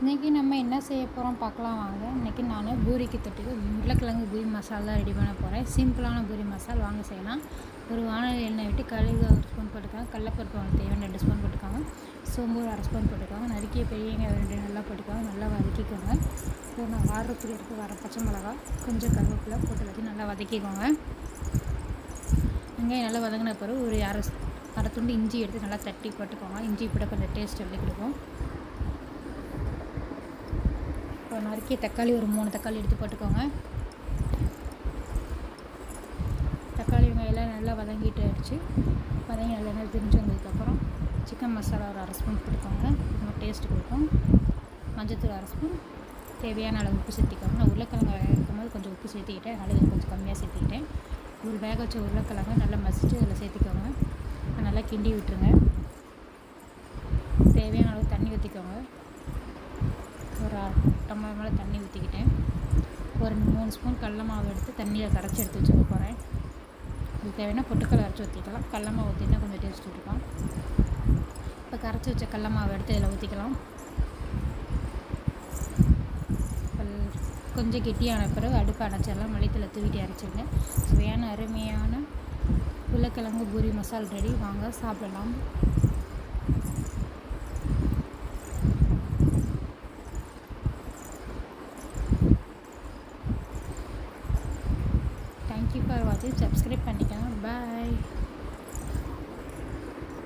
இன்றைக்கி நம்ம என்ன செய்ய போகிறோம் பார்க்கலாம் வாங்க. இன்றைக்கி நான் பூரிக்கு தொட்டுக்கு உருளைக்கிழங்கு பூரி மசாலா ரெடி பண்ண போகிறேன். சிம்பிளான பூரி மசாலா வாங்க செய்யலாம். ஒரு வானல் எண்ணெய் விட்டு கடுகு ஒரு ஸ்பூன் போட்டுக்காங்க, கடலப்பருப்பு அவங்களுக்கு தேவையான 2 ஸ்பூன் போட்டுக்காங்க, சோம்பு ஒரு 1/2 ஸ்பூன் போட்டுக்காங்க, நறுக்கிய பெரிய வெங்காயம் 2 நல்லா போட்டுக்காங்க, நல்லா வதக்கிக்கோங்க. இப்போ நான் வாரத்துக்கு எடுத்து வர பச்சை மிளகா கொஞ்சம் கருவேப்பிலை போட்டு எல்லாத்தையும் நல்லா வதக்கிக்கோங்க. வெங்காயம் நல்லா வதங்கின பிறகு ஒரு அரை துண்டு இஞ்சி எடுத்து நல்லா தட்டி போட்டுக்கோங்க. இஞ்சி போட்டு கொஞ்சம் டேஸ்ட் எப்படி கொடுக்கும். இப்போ நறுக்கிய தக்காளி ஒரு 3 தக்காளி எடுத்து போட்டுக்கோங்க. தக்காளி வெங்காயெல்லாம் நல்லா வதங்கிட்டு ஆயிடுச்சு. வதங்கி நல்லா நல்லா திரிஞ்சு வந்ததுக்கப்புறம் சிக்கன் மசாலா ஒரு 1/2 ஸ்பூன் போட்டுக்கோங்க. ரொம்ப டேஸ்ட் கொடுக்கும். மஞ்சத்தூள் 1/2 ஸ்பூன், தேவையான அளவு உப்பு சேர்த்திக்கோங்க. நான் உருளைக்கிழங்கு வேக வைக்கும்போது கொஞ்சம் உப்பு சேர்த்திக்கிட்டேன், அதனால் கொஞ்சம் கம்மியாக சேர்த்திக்கிட்டேன். ஒரு வேக வச்ச உருளைக்கிழங்கு நல்லா மசிச்சு அதில் சேர்த்திக்கோங்க. நல்லா கிண்டி விட்டுருங்க. தேவையான அளவு தண்ணி ஊற்றிக்கோங்க. ஒரு 1 டம்ளர் மேலே தண்ணி ஊற்றிக்கிட்டேன். ஒரு 3 ஸ்பூன் கடல மாவு எடுத்து தண்ணியில் கரைச்சி எடுத்து வச்சுக்க போகிறேன். இது தேவைன்னா பொட்டுக்கடலை அரைச்சி ஊற்றிக்கலாம். கடல மாவு ஊற்றினா கொஞ்சம் டேஸ்ட் இருக்கும். இப்போ கரைச்சி வச்ச கடல மாவு எடுத்து இதில் ஊற்றிக்கலாம். கொஞ்சம் கெட்டியான பிறகு அடுப்பு அடைச்சிடலாம். மல்லித்தலை தூவிட்டு அரைச்சிருங்க. சுவையான அருமையான உருளைக்கிழங்கு பூரி மசால் ரெடி. வாங்க சாப்பிடலாம். தேங்க்யூ ஃபார் வாட்சிங். சப்ஸ்கிரைப் பண்ணிக்கோங்க. பாய்.